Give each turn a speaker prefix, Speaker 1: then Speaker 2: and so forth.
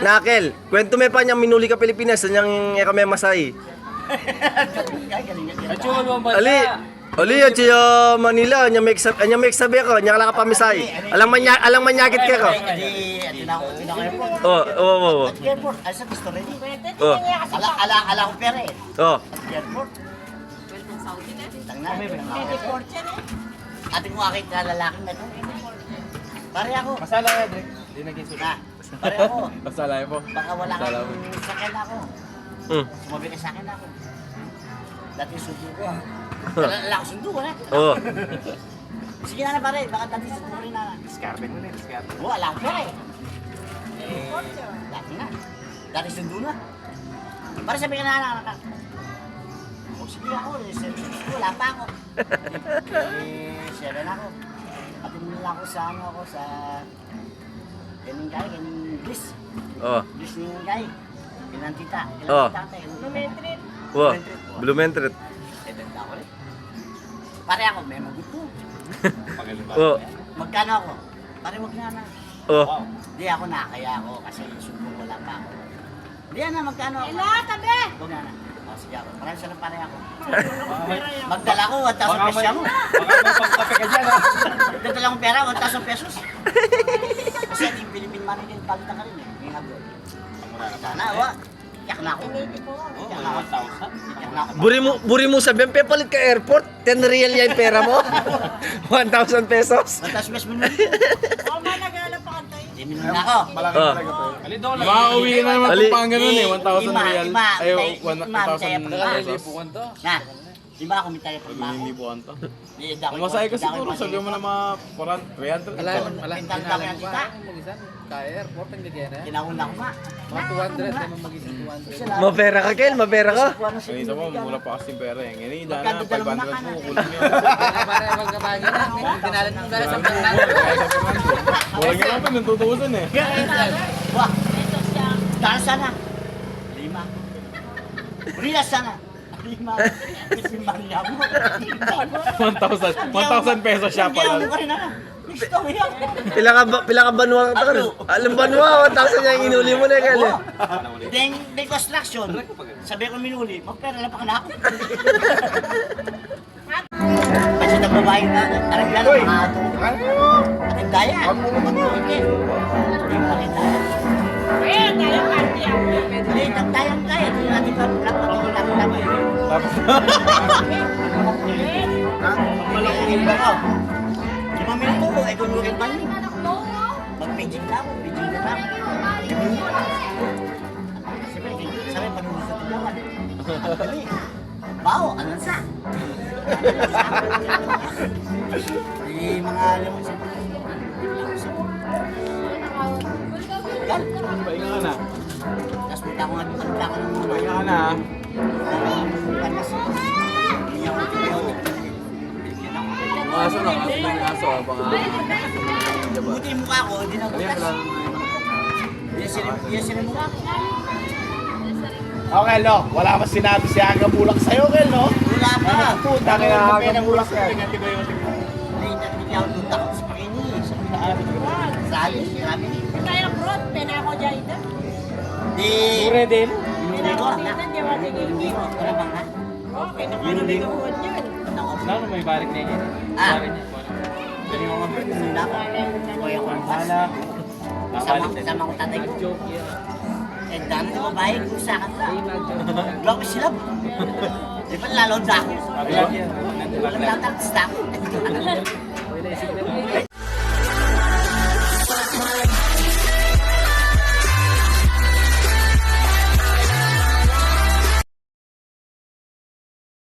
Speaker 1: Nakel, kwento me pa niyang minuli ka Pilipinas, niyang kami masay. Ali, Ali at siya Manila, niya make sabi ko, niya ka pamisay. Alam man nyakit ka ko. Oh.
Speaker 2: Airport, ay sa gusto rin.
Speaker 1: Oh.
Speaker 2: Ala ko pera eh.
Speaker 1: Oh.
Speaker 2: Airport. Ating mo aking lalaki na ito. Pare ako.
Speaker 3: Masala ya, Drake. Hindi naging sulit.
Speaker 2: Pare ako.
Speaker 3: Masala po.
Speaker 2: Baka wala kang sakyan ako.
Speaker 1: Mm.
Speaker 2: Sumabi ka sa akin ako. Dati sundo ko. Wala ko sundo ko na.
Speaker 1: Oh.
Speaker 2: Sige na pare, baka dati sundo ko rin na.
Speaker 3: Discarte mo na, discarte.
Speaker 2: Wala ko pera eh. Dati na. Dati sundo na. Pare sabi ka na anak. O sige ako, wala pa ako. Seven ako. At mula ako sa ganing kaya, ganing Bliss.
Speaker 1: Oh.
Speaker 2: Bliss ni kaya. Ilang tita.
Speaker 1: Oh.
Speaker 2: Ilang tita.
Speaker 4: Lumentrit.
Speaker 1: Wow. Blumentrit.
Speaker 2: Ako rin. Pare ako, may maguto.
Speaker 1: Oh.
Speaker 2: Magkano ako? Pare wag na.
Speaker 1: Oh.
Speaker 2: Di ako nakakaya ako kasi sumbong wala pa ako. Di na, magkano ako?
Speaker 4: Ela, tabi!
Speaker 2: Huwag na. O, sige ako. Maraming salamat pare ako. Magdala ko, 1,000 pesos mo.
Speaker 3: Baka may pangkape ka dyan, ha?
Speaker 2: Magdala akong pera, 1,000 pesos. Kasi ating Philippine money din, palitan ka rin eh. May habo. Sana, wa. Iyak na ako. Iyak na ako. Iyak na ako.
Speaker 1: Buri mo sabihin, pepalit ka airport, 10 real yan pera mo. 1,000 pesos.
Speaker 2: 1,000 pesos mo na.
Speaker 4: O, managala pa kantay.
Speaker 2: Hindi minun na ako.
Speaker 3: Malaki
Speaker 1: Oh.
Speaker 3: talaga po. Makauwi ka na naman
Speaker 1: Ali.
Speaker 3: kung pang ganun eh. 1,000 real. Ay,
Speaker 2: Ima,
Speaker 3: 1,000
Speaker 2: Ima,
Speaker 3: pesos.
Speaker 2: Na, di ba ako mitaya pag mako?
Speaker 3: Lumilipuan to.
Speaker 2: Di, dako.
Speaker 3: Ang masaya ka siguro, sabi mo na mga 300.
Speaker 2: Pintan kami ng kita.
Speaker 5: Kaya airport ang gagyan na.
Speaker 2: Kinauna ko ma.
Speaker 5: Mga 200 naman mag-isang 200.
Speaker 1: Mapera ka, Kel, mapera ka.
Speaker 3: Kanina mo, mura pa kasi pera eh. Ngayon, dana,
Speaker 2: Magkano dala mo
Speaker 3: 500
Speaker 2: na
Speaker 3: po,
Speaker 2: ka
Speaker 3: kulang yun.
Speaker 5: Para magkabagi na. Hindi dinalan ng dala sa pagkakas.
Speaker 3: Kulang yun naman, nantutusan eh.
Speaker 2: Wah, dahil sana. 5. Rila sana. 5. Kasi Maria mo.
Speaker 3: 1,000 pesos siya
Speaker 2: Hindi
Speaker 3: pala.
Speaker 2: ako rin na. Gusto mo yan.
Speaker 1: Pila ka banwa ka ta. Alam banwa, 1,000 yung inuli mo na, Kel.
Speaker 2: Then, may construction. Sabi ko minuli, magpera lang pa ka na ako. Kasi na babae na, aragyan ng mga ato. Ang daya. Okay. Hindi mo makita.
Speaker 4: Eh, tayo party ako.
Speaker 2: Hindi, tayang kaya. Hindi natin pa lapang. Malakungin ba ko? 5 minuto ko, ay kung lukin pa niyo. Mag-paging na ako, paging na lang. Sabi, panunod sa tigawan. Bao, ano sa? Di mga limang sa
Speaker 3: Pahinga ka na.
Speaker 2: tapos punta ko nga dito ng plaka ng mga
Speaker 3: Pahinga ka na. Aso na, aso na yung aso. Baka...
Speaker 2: Buti yung mukha ko, hindi na butas. Yes, yung mukha ko.
Speaker 6: Okay, no? Wala pa sinabi si Aga Bulak sa'yo, Kel, no?
Speaker 2: Wala pa.
Speaker 6: Puta kaya Aga Bulak yan.
Speaker 2: Hindi ako tutak sa pakini. Sa alis, sinabi.
Speaker 4: Tayo prot, pena ako dyan ito.
Speaker 2: Di...
Speaker 3: Ure din.
Speaker 2: Hindi ko,
Speaker 4: Dito, di ba
Speaker 2: hindi ko. Wala bang ha?
Speaker 4: Okay, nakalagay ko yun.
Speaker 3: Ano may barik na yun?
Speaker 2: Ah.
Speaker 3: Barik niya.
Speaker 2: Hindi ko nga ako. Kuya ko ang bas. Kasama ko tatay ko.
Speaker 3: Joke yan.
Speaker 2: Eh, dami na babae kung sa akin ka. Wala ko sila. Di ba lalo na ako? Walang tatas na ako.